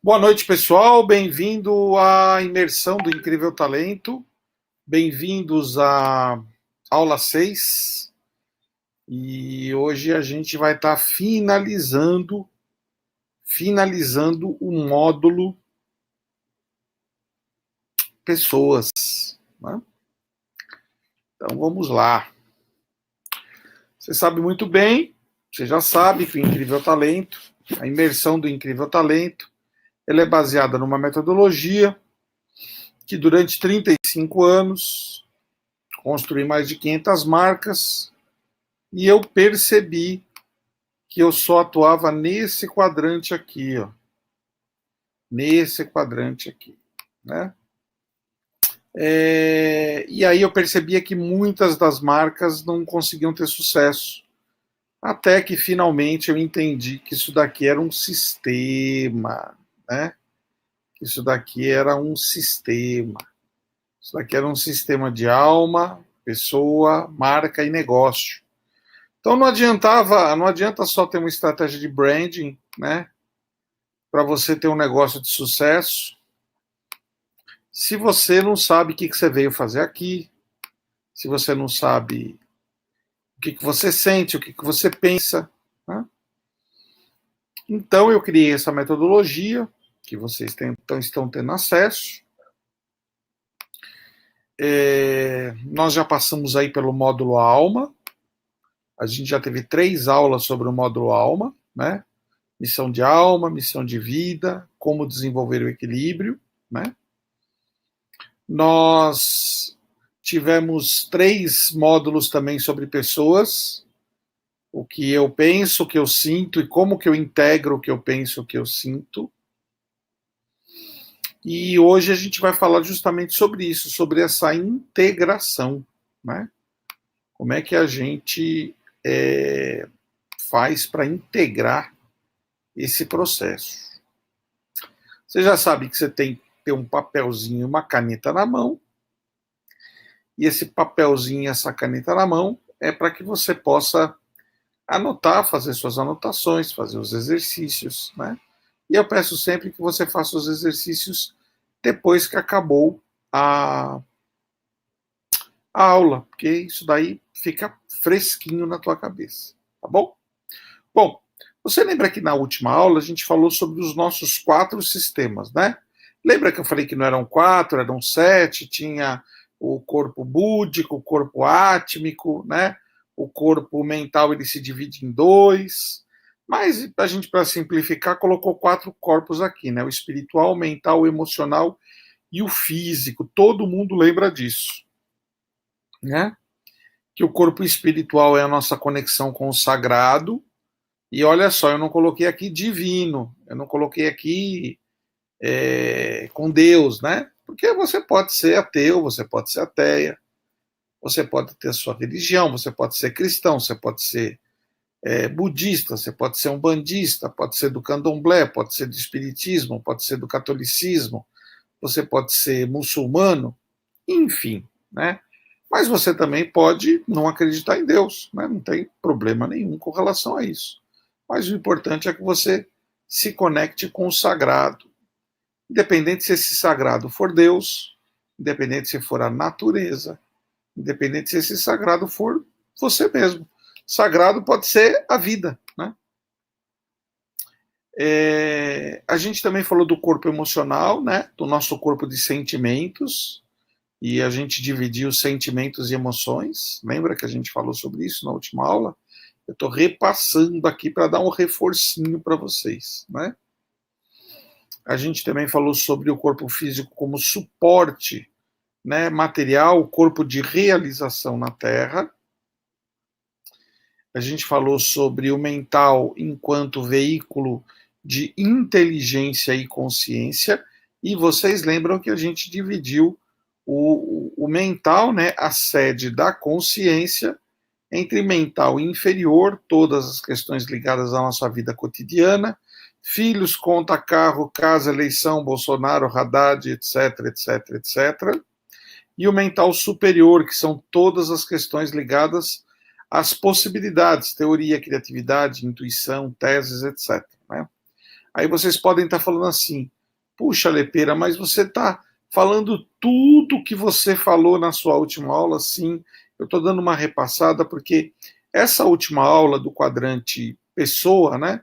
Boa noite, pessoal. Bem-vindo à imersão do Incrível Talento. Bem-vindos à aula 6. E hoje a gente vai estar finalizando o módulo pessoas, né? Então vamos lá. Você sabe muito bem, você já sabe que o Incrível Talento, a imersão do Incrível Talento, ela é baseada numa metodologia que durante 35 anos construí mais de 500 marcas e eu percebi que eu só atuava nesse quadrante aqui, ó. Nesse quadrante aqui, né? E aí eu percebia que muitas das marcas não conseguiam ter sucesso. Até que finalmente eu entendi que isso daqui era um sistema, né? Isso daqui era um sistema. Isso daqui era um sistema de alma, pessoa, marca e negócio. Então não adianta só ter uma estratégia de branding, né? Para você ter um negócio de sucesso, se você não sabe o que você veio fazer aqui, se você não sabe o que você sente, o que você pensa, né? Então eu criei essa metodologia que vocês estão tendo acesso. Nós já passamos aí pelo módulo alma. A gente já teve 3 aulas sobre o módulo alma, né? Missão de alma, missão de vida, como desenvolver o equilíbrio, né? Nós tivemos 3 módulos também sobre pessoas, o que eu penso, o que eu sinto e como que eu integro o que eu penso, o que eu sinto. E hoje a gente vai falar justamente sobre isso, sobre essa integração, né? Como é que a gente faz para integrar esse processo. Você já sabe que você tem que ter um papelzinho e uma caneta na mão, e esse papelzinho e essa caneta na mão é para que você possa anotar, fazer suas anotações, fazer os exercícios, né? E eu peço sempre que você faça os exercícios depois que acabou a aula, porque isso daí fica fresquinho na tua cabeça, tá bom? Bom, você lembra que na última aula a gente falou sobre os nossos 4 sistemas, né? Lembra que eu falei que não eram 4, eram 7, tinha o corpo búdico, o corpo átmico, né? O corpo mental ele se divide em 2, mas a gente, para simplificar, colocou 4 corpos aqui, né? O espiritual, o mental, o emocional e o físico. Todo mundo lembra disso, né? Que o corpo espiritual é a nossa conexão com o sagrado. E olha só, eu não coloquei aqui divino, eu não coloquei aqui com Deus, né? Porque você pode ser ateu, você pode ser ateia, você pode ter a sua religião, você pode ser cristão, você pode ser budista, você pode ser umbandista, pode ser do candomblé, pode ser do espiritismo, pode ser do catolicismo, você pode ser muçulmano, enfim, né? Mas você também pode não acreditar em Deus, né? Não tem problema nenhum com relação a isso. Mas o importante é que você se conecte com o sagrado, independente se esse sagrado for Deus, independente se for a natureza, independente se esse sagrado for você mesmo. Sagrado pode ser a vida, né? A gente também falou do corpo emocional, né? Do nosso corpo de sentimentos, e a gente dividiu sentimentos e emoções. Lembra que a gente falou sobre isso na última aula? Eu estou repassando aqui para dar um reforcinho para vocês, né? A gente também falou sobre o corpo físico como suporte, né, material, o corpo de realização na Terra. A gente falou sobre o mental enquanto veículo de inteligência e consciência. E vocês lembram que a gente dividiu o mental, né, a sede da consciência, entre mental inferior, todas as questões ligadas à nossa vida cotidiana, filhos, conta, carro, casa, eleição, Bolsonaro, Haddad, etc, etc, etc. E o mental superior, que são todas as questões ligadas às possibilidades, teoria, criatividade, intuição, teses, etc. Né? Aí vocês podem estar falando assim, puxa, Lepeira, mas você está falando tudo que você falou na sua última aula, sim. Eu estou dando uma repassada, porque essa última aula do quadrante pessoa, né?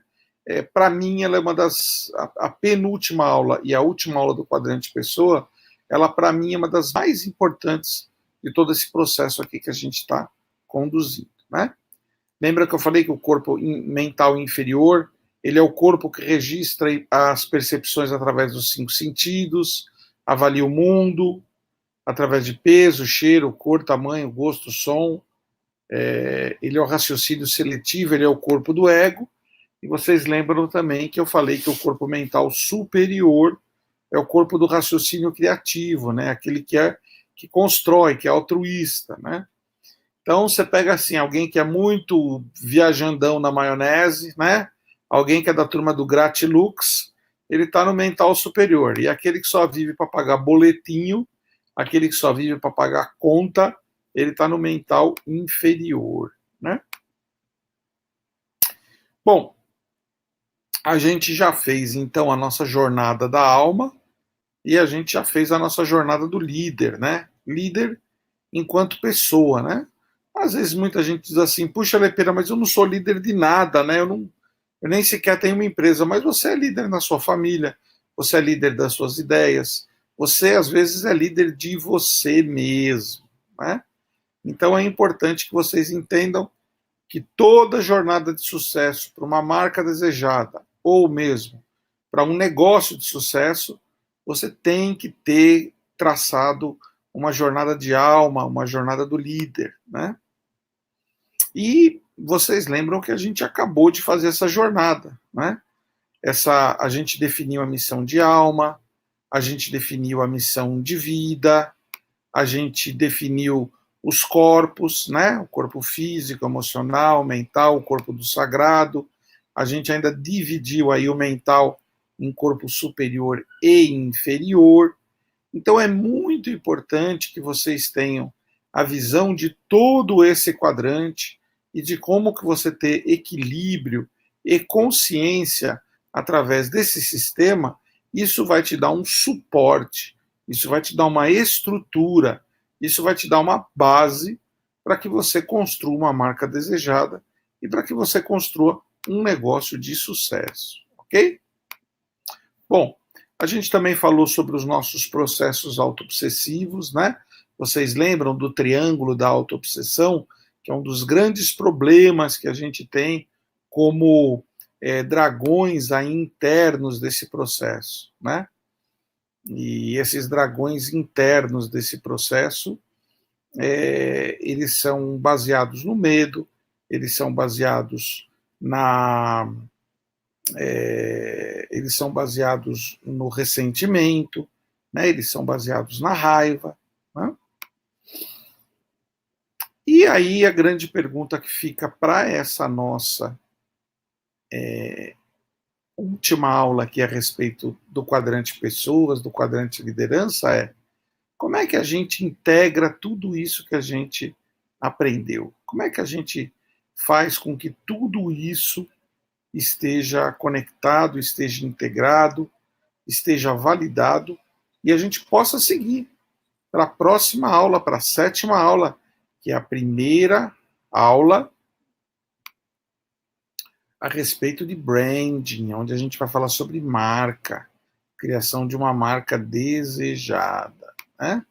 Para mim, ela é uma das. A penúltima aula e a última aula do quadrante pessoa, ela, para mim, é uma das mais importantes de todo esse processo aqui que a gente está conduzindo, né? Lembra que eu falei que o corpo mental inferior, ele é o corpo que registra as percepções através dos 5 sentidos, avalia o mundo, através de peso, cheiro, cor, tamanho, gosto, som. Ele é o raciocínio seletivo, ele é o corpo do ego. E vocês lembram também que eu falei que o corpo mental superior é o corpo do raciocínio criativo, né? Aquele que constrói, que é altruísta, né? Então você pega assim, alguém que é muito viajandão na maionese, né? Alguém que é da turma do Gratilux, ele está no mental superior. E aquele que só vive para pagar boletinho, aquele que só vive para pagar conta, ele está no mental inferior, né? Bom, a gente já fez então a nossa jornada da alma e a gente já fez a nossa jornada do líder, né? Líder enquanto pessoa, né? Às vezes muita gente diz assim, puxa, Lepeira, mas eu não sou líder de nada, né? Eu nem sequer tenho uma empresa, mas você é líder na sua família, você é líder das suas ideias, você às vezes é líder de você mesmo, né? Então é importante que vocês entendam que toda jornada de sucesso para uma marca desejada, ou mesmo para um negócio de sucesso, você tem que ter traçado uma jornada de alma, uma jornada do líder, né? E vocês lembram que a gente acabou de fazer essa jornada, né? A gente definiu a missão de alma, a gente definiu a missão de vida, a gente definiu os corpos, né? O corpo físico, emocional, mental, o corpo do sagrado. A gente ainda dividiu aí o mental em corpo superior e inferior. Então é muito importante que vocês tenham a visão de todo esse quadrante e de como que você ter equilíbrio e consciência através desse sistema, isso vai te dar um suporte, isso vai te dar uma estrutura, isso vai te dar uma base para que você construa uma marca desejada e para que você construa um negócio de sucesso, ok? Bom, a gente também falou sobre os nossos processos autoobsessivos, né? Vocês lembram do triângulo da autoobsessão, que é um dos grandes problemas que a gente tem como dragões aí internos desse processo, né? E esses dragões internos desse processo, eles são baseados no medo, eles são baseados eles são baseados no ressentimento, né? Eles são baseados na raiva, né? E aí a grande pergunta que fica para essa nossa última aula aqui a respeito do quadrante pessoas, do quadrante liderança é: como é que a gente integra tudo isso que a gente aprendeu? Como é que a gente faz com que tudo isso esteja conectado, esteja integrado, esteja validado e a gente possa seguir para a próxima aula, para a sétima aula, que é a primeira aula a respeito de branding, onde a gente vai falar sobre marca, criação de uma marca desejada, né?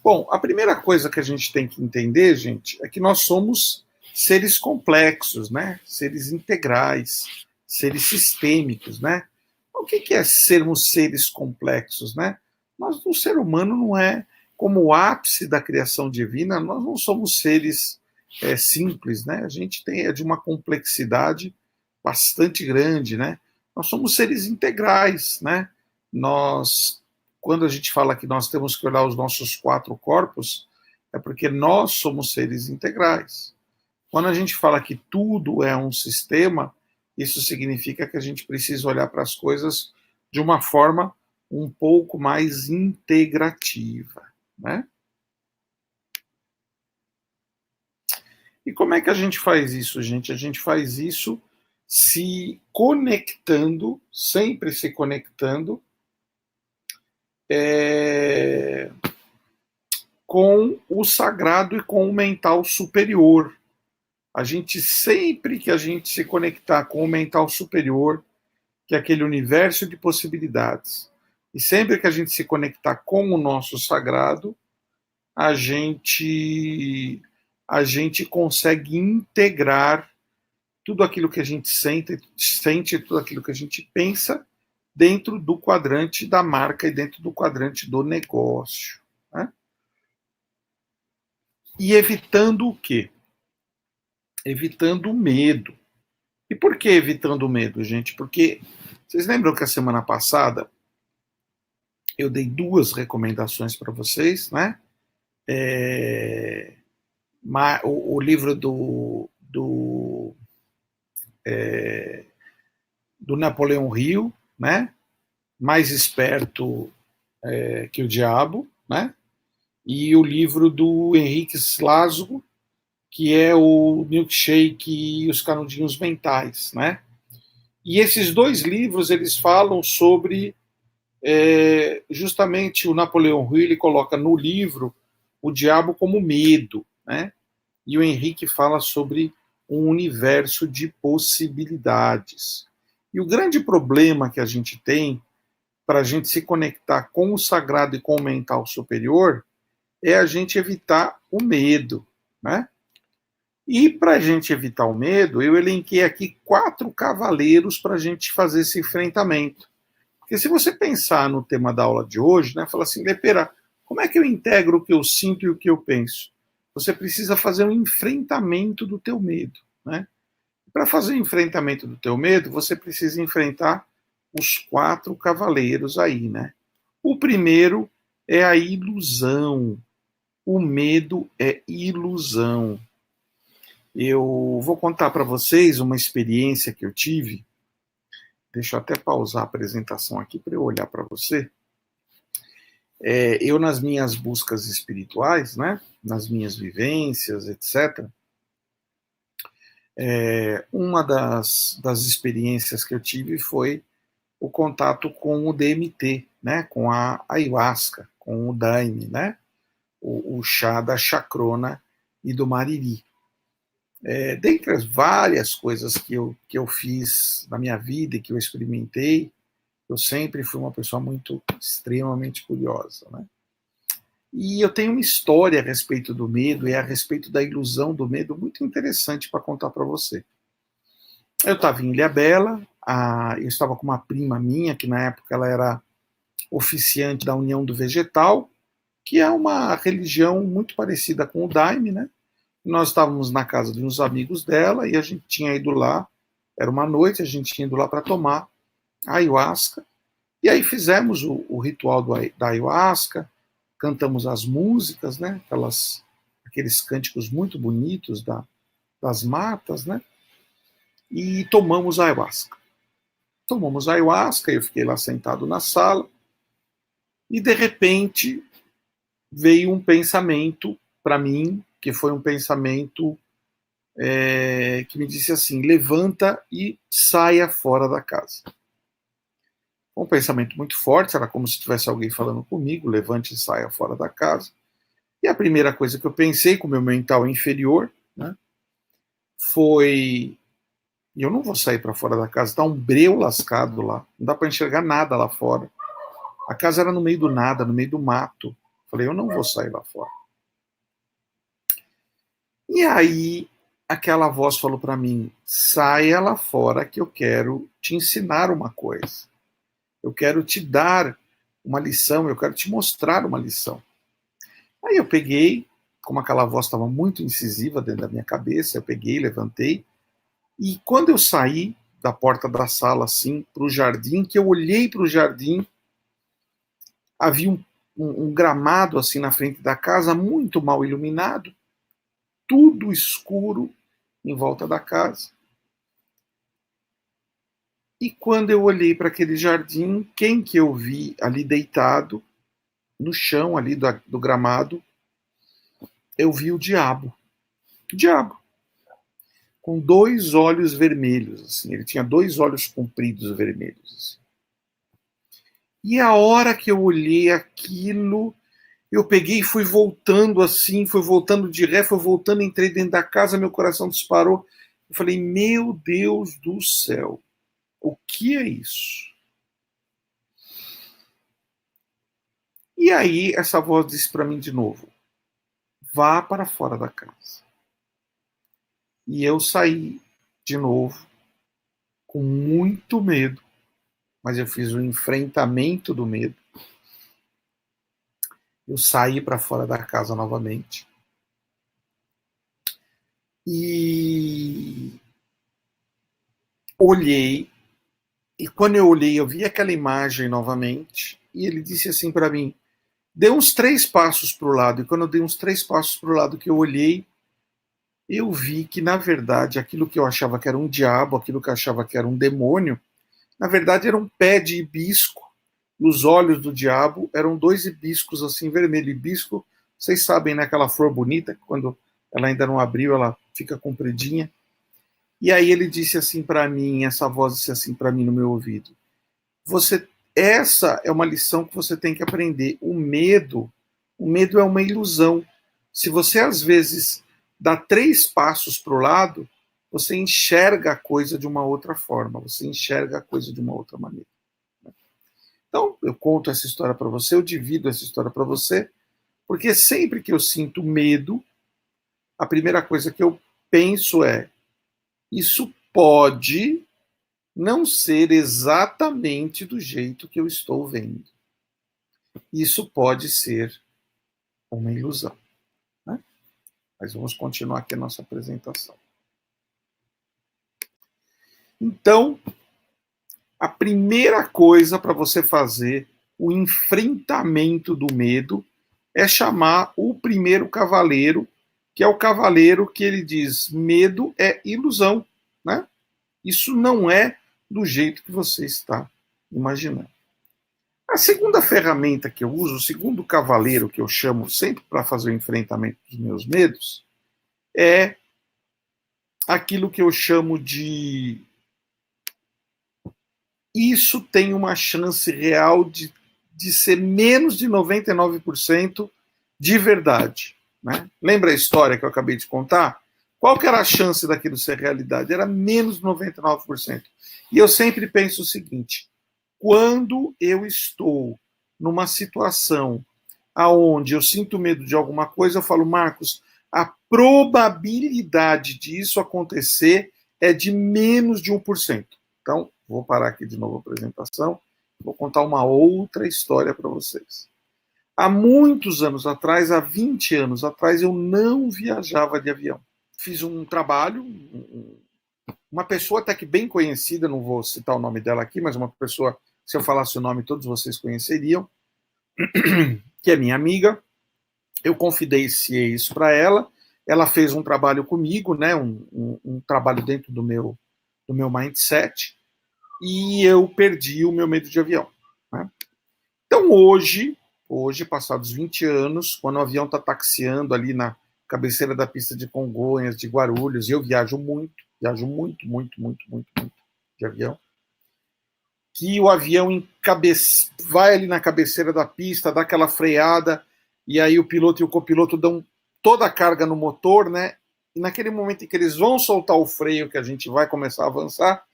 Bom, a primeira coisa que a gente tem que entender, gente, é que nós somos seres complexos, né? Seres integrais, seres sistêmicos, né? O que é sermos seres complexos, né? O ser humano não é como o ápice da criação divina, nós não somos seres simples, né? A gente é de uma complexidade bastante grande, né? Nós somos seres integrais, né? Nós, quando a gente fala que nós temos que olhar os nossos 4 corpos, é porque nós somos seres integrais. Quando a gente fala que tudo é um sistema, isso significa que a gente precisa olhar para as coisas de uma forma um pouco mais integrativa, né? E como é que a gente faz isso, gente? A gente faz isso se conectando, sempre se conectando, é, com o sagrado e com o mental superior. A gente, sempre que a gente se conectar com o mental superior, que é aquele universo de possibilidades, e sempre que a gente se conectar com o nosso sagrado, a gente a gente consegue integrar tudo aquilo que a gente sente, tudo aquilo que a gente pensa dentro do quadrante da marca e dentro do quadrante do negócio, né? E evitando o quê? Evitando o medo. E por que evitando o medo, gente? Porque vocês lembram que a semana passada eu dei duas recomendações para vocês, né? É, o livro do Napoleão Hill, né? Mais esperto que o diabo, né? E o livro do Henrique Slasgo, que é o Milkshake e os Canudinhos Mentais, né? E esses dois livros, eles falam sobre justamente o Napoleão Hill, ele coloca no livro o diabo como medo, né? E o Henrique fala sobre um universo de possibilidades. E o grande problema que a gente tem para a gente se conectar com o sagrado e com o mental superior é a gente evitar o medo, né? E para a gente evitar o medo, eu elenquei aqui 4 cavaleiros para a gente fazer esse enfrentamento. Porque se você pensar no tema da aula de hoje, né, fala assim, Lepera, como é que eu integro o que eu sinto e o que eu penso? Você precisa fazer um enfrentamento do teu medo, né? Para fazer o enfrentamento do teu medo, você precisa enfrentar os 4 cavaleiros aí, né? O primeiro é a ilusão. O medo é ilusão. Eu vou contar para vocês uma experiência que eu tive. Deixa eu até pausar a apresentação aqui para eu olhar para você. Eu, nas minhas buscas espirituais, né, nas minhas vivências, etc., uma das experiências que eu tive foi o contato com o DMT, né, com a ayahuasca, com o daime, né, o chá da chacrona e do mariri. Dentre as várias coisas que eu fiz na minha vida e que eu experimentei, eu sempre fui uma pessoa muito extremamente curiosa, né? E eu tenho uma história a respeito do medo e a respeito da ilusão do medo muito interessante para contar para você. Eu estava em Ilhabela, eu estava com uma prima minha, que na época ela era oficiante da União do Vegetal, que é uma religião muito parecida com o Daime, né? Nós estávamos na casa de uns amigos dela e a gente tinha ido lá, era uma noite, a gente tinha ido lá para tomar a ayahuasca, e aí fizemos o ritual da ayahuasca, cantamos as músicas, né? Aqueles cânticos muito bonitos das matas, né? E tomamos a ayahuasca. Tomamos a ayahuasca, eu fiquei lá sentado na sala, e de repente veio um pensamento para mim, que foi um pensamento que me disse assim: levanta e saia fora da casa. Um pensamento muito forte, era como se tivesse alguém falando comigo: levante e saia fora da casa. E a primeira coisa que eu pensei, com o meu mental inferior, né, foi: eu não vou sair para fora da casa, está um breu lascado lá, não dá para enxergar nada lá fora. A casa era no meio do nada, no meio do mato. Falei: eu não vou sair lá fora. E aí aquela voz falou para mim: saia lá fora que eu quero te ensinar uma coisa. Eu quero te dar uma lição, eu quero te mostrar uma lição. Aí eu peguei, como aquela voz estava muito incisiva dentro da minha cabeça, eu peguei, levantei, e quando eu saí da porta da sala, assim, para o jardim, que eu olhei para o jardim, havia um gramado, assim, na frente da casa, muito mal iluminado, tudo escuro em volta da casa. E quando eu olhei para aquele jardim, quem que eu vi ali deitado, no chão ali do gramado? Eu vi o diabo. O diabo. com 2 olhos vermelhos, assim. Ele tinha 2 olhos compridos vermelhos, assim. E a hora que eu olhei aquilo, eu peguei e fui voltando assim, fui voltando de ré, fui voltando, entrei dentro da casa, meu coração disparou. Eu falei, meu Deus do céu, o que é isso? E aí essa voz disse para mim de novo, vá para fora da casa. E eu saí de novo, com muito medo, mas eu fiz o enfrentamento do medo. Eu saí para fora da casa novamente. E olhei, e quando eu olhei, eu vi aquela imagem novamente, e ele disse assim para mim, dê uns 3 passos para o lado, e quando eu dei uns 3 passos para o lado que eu olhei, eu vi que, na verdade, aquilo que eu achava que era um diabo, aquilo que eu achava que era um demônio, na verdade era um pé de hibisco, e os olhos do diabo eram 2 hibiscos assim, vermelho. Hibisco, vocês sabem, né, aquela flor bonita, que quando ela ainda não abriu, ela fica compridinha. E aí ele disse assim para mim, essa voz disse assim para mim no meu ouvido, essa é uma lição que você tem que aprender. O medo é uma ilusão. Se você às vezes dá 3 passos para o lado, você enxerga a coisa de uma outra forma, você enxerga a coisa de uma outra maneira. Então, eu conto essa história para você, eu divido essa história para você, porque sempre que eu sinto medo, a primeira coisa que eu penso é: isso pode não ser exatamente do jeito que eu estou vendo. Isso pode ser uma ilusão. Né? Mas vamos continuar aqui a nossa apresentação. Então, a primeira coisa para você fazer o enfrentamento do medo é chamar o primeiro cavaleiro, que é o cavaleiro que ele diz: medo é ilusão, né? Isso não é do jeito que você está imaginando. A segunda ferramenta que eu uso, o segundo cavaleiro que eu chamo sempre para fazer o enfrentamento dos meus medos, é aquilo que eu chamo de isso tem uma chance real de ser menos de 99% de verdade. Né? Lembra a história que eu acabei de contar? Qual que era a chance daquilo ser realidade? Era menos de 99%. E eu sempre penso o seguinte, quando eu estou numa situação aonde eu sinto medo de alguma coisa, eu falo, Marcos, a probabilidade disso acontecer é de menos de 1%. Então, vou parar aqui de novo a apresentação, vou contar uma outra história para vocês. Há muitos anos atrás, há 20 anos atrás, eu não viajava de avião. Fiz um trabalho, uma pessoa até que bem conhecida, não vou citar o nome dela aqui, mas uma pessoa, se eu falasse o nome, todos vocês conheceriam, que é minha amiga. Eu confidenciei isso para ela. Ela fez um trabalho comigo, né, um trabalho dentro do meu mindset, e eu perdi o meu medo de avião. Né? Então hoje, passados 20 anos, quando o avião está taxiando ali na cabeceira da pista de Congonhas, de Guarulhos, e eu viajo muito de avião, que o avião vai ali na cabeceira da pista, dá aquela freada, e aí o piloto e o copiloto dão toda a carga no motor, né? E naquele momento em que eles vão soltar o freio, que a gente vai começar a avançar,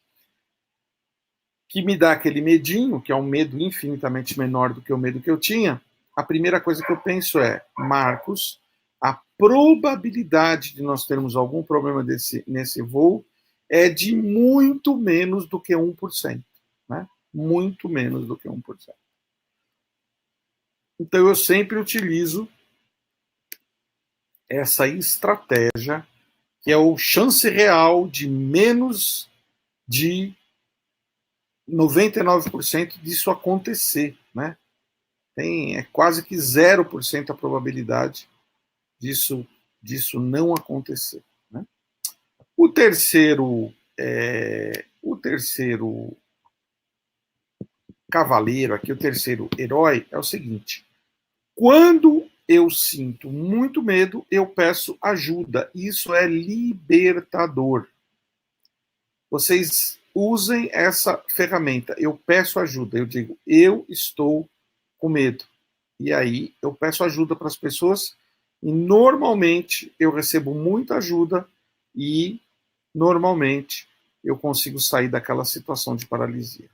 que me dá aquele medinho, que é um medo infinitamente menor do que o medo que eu tinha, a primeira coisa que eu penso é, Marcos, a probabilidade de nós termos algum problema nesse voo é de muito menos do que 1%. Né? Muito menos do que 1%. Então eu sempre utilizo essa estratégia, que é o chance real de menos de 99% disso acontecer, né? É quase que 0% a probabilidade disso não acontecer. Né? O terceiro cavaleiro aqui, o terceiro herói é o seguinte: quando eu sinto muito medo, eu peço ajuda. Isso é libertador. vocês usem essa ferramenta. Eu peço ajuda, eu digo, eu estou com medo. E aí eu peço ajuda para as pessoas e normalmente eu recebo muita ajuda e normalmente eu consigo sair daquela situação de paralisia.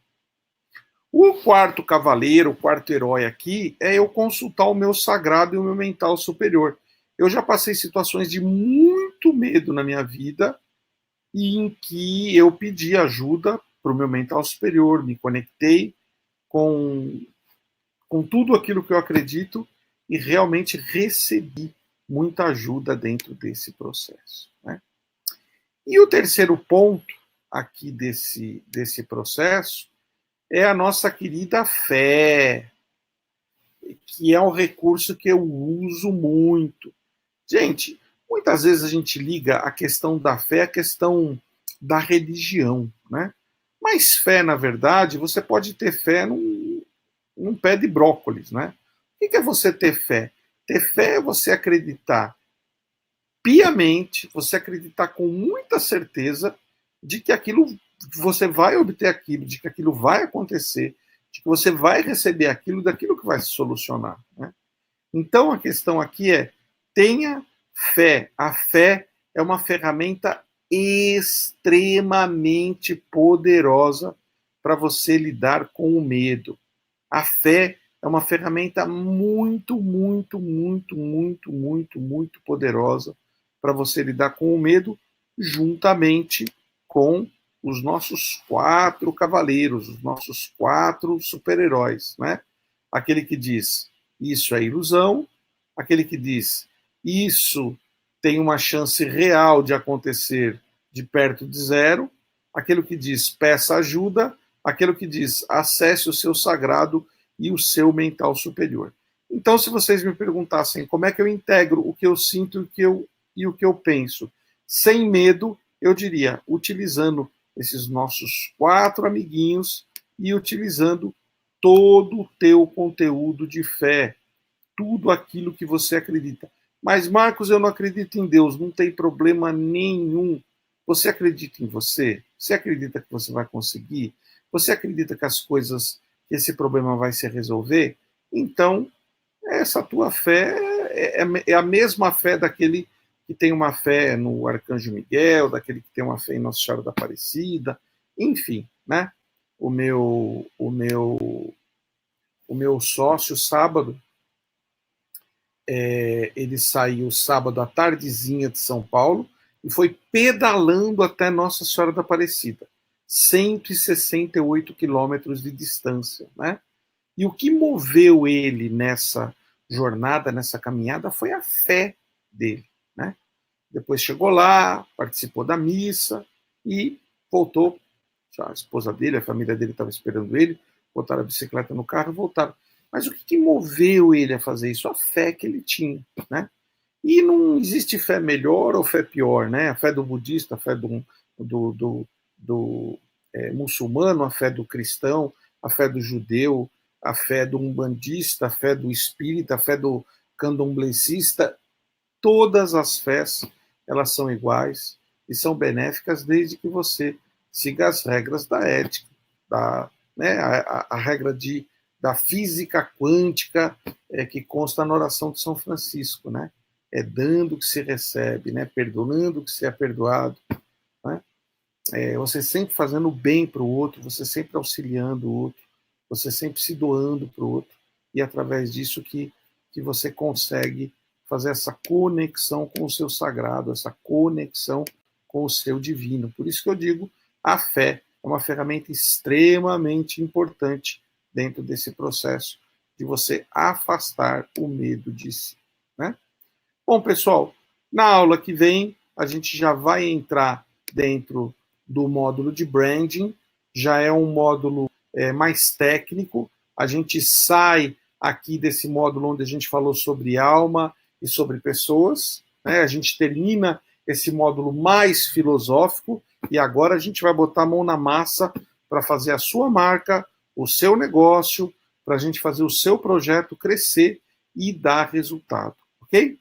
O quarto cavaleiro, o quarto herói aqui, é eu consultar o meu sagrado e o meu mental superior. Eu já passei situações de muito medo na minha vida e em que eu pedi ajuda para o meu mental superior, me conectei com, com tudo aquilo que eu acredito e realmente recebi muita ajuda dentro desse processo. Né? E o terceiro ponto aqui desse processo é a nossa querida fé, que é um recurso que eu uso muito. Gente, muitas vezes a gente liga a questão da fé à questão da religião, né? Mas fé, na verdade, você pode ter fé num pé de brócolis, né? O que é você ter fé? Ter fé é você acreditar piamente, você acreditar com muita certeza de que aquilo você vai obter aquilo, de que aquilo vai acontecer, de que você vai receber aquilo, daquilo que vai se solucionar. Né? Então a questão aqui é tenha fé. A fé é uma ferramenta extremamente poderosa para você lidar com o medo. A fé é uma ferramenta muito, muito, muito, muito, muito, muito poderosa para você lidar com o medo, juntamente com os nossos quatro cavaleiros, os nossos quatro super-heróis, né? Aquele que diz, isso é ilusão, aquele que diz, isso tem uma chance real de acontecer de perto de zero, aquele que diz, peça ajuda, aquele que diz, acesse o seu sagrado e o seu mental superior. Então, se vocês me perguntassem como é que eu integro o que eu sinto e o que eu penso, sem medo, eu diria, utilizando esses nossos quatro amiguinhos e utilizando todo o teu conteúdo de fé, tudo aquilo que você acredita. Mas, Marcos, eu não acredito em Deus, não tem problema nenhum. Você acredita em você? Você acredita que você vai conseguir? Você acredita que as coisas, que esse problema vai se resolver? Então, essa tua fé é a mesma fé daquele que tem uma fé no Arcanjo Miguel, daquele que tem uma fé em Nossa Senhora da Aparecida, enfim, né? O meu sócio, sábado, ele saiu sábado à tardezinha de São Paulo e foi pedalando até Nossa Senhora da Aparecida. 168 quilômetros de distância, né? E o que moveu ele nessa jornada, nessa caminhada, foi a fé dele, né? Depois chegou lá, participou da missa e voltou. A esposa dele, a família dele estava esperando ele, botaram a bicicleta no carro e voltaram. Mas o que moveu ele a fazer isso? A fé que ele tinha, né? E não existe fé melhor ou fé pior, né? A fé do budista, a fé do muçulmano, a fé do cristão, a fé do judeu, a fé do umbandista, a fé do espírita, a fé do candomblessista, todas as fés, elas são iguais e são benéficas desde que você siga as regras da ética, a regra da física quântica que consta na oração de São Francisco, né? É dando que se recebe, né? Perdoando que se é perdoado, né? Você sempre fazendo bem para o outro, você sempre auxiliando o outro, você sempre se doando para o outro, e através disso que você consegue fazer essa conexão com o seu sagrado, essa conexão com o seu divino. Por isso que eu digo, a fé é uma ferramenta extremamente importante dentro desse processo de você afastar o medo de si, né? Bom, pessoal, na aula que vem a gente já vai entrar dentro do módulo de branding, já é um módulo mais técnico, a gente sai aqui desse módulo onde a gente falou sobre alma e sobre pessoas, né? A gente termina esse módulo mais filosófico e agora a gente vai botar a mão na massa para fazer a sua marca, o seu negócio, para a gente fazer o seu projeto crescer e dar resultado, ok?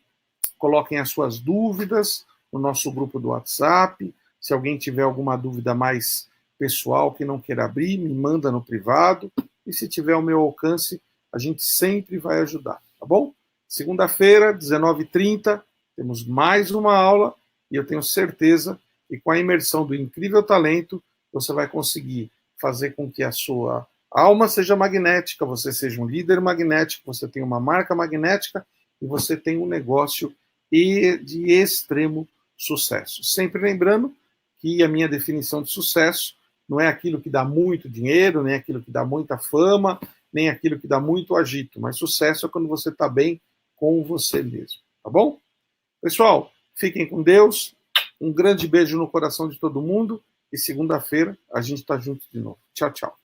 Coloquem as suas dúvidas no nosso grupo do WhatsApp. Se alguém tiver alguma dúvida mais pessoal que não queira abrir, me manda no privado. E se tiver ao meu alcance, a gente sempre vai ajudar, tá bom? Segunda-feira, 19h30, temos mais uma aula e eu tenho certeza que com a imersão do incrível talento, você vai conseguir fazer com que a sua alma seja magnética, você seja um líder magnético, você tenha uma marca magnética e você tenha um negócio de extremo sucesso. Sempre lembrando que a minha definição de sucesso não é aquilo que dá muito dinheiro, nem aquilo que dá muita fama, nem aquilo que dá muito agito, mas sucesso é quando você está bem com você mesmo, tá bom? Pessoal, fiquem com Deus, um grande beijo no coração de todo mundo e segunda-feira a gente está junto de novo. Tchau, tchau.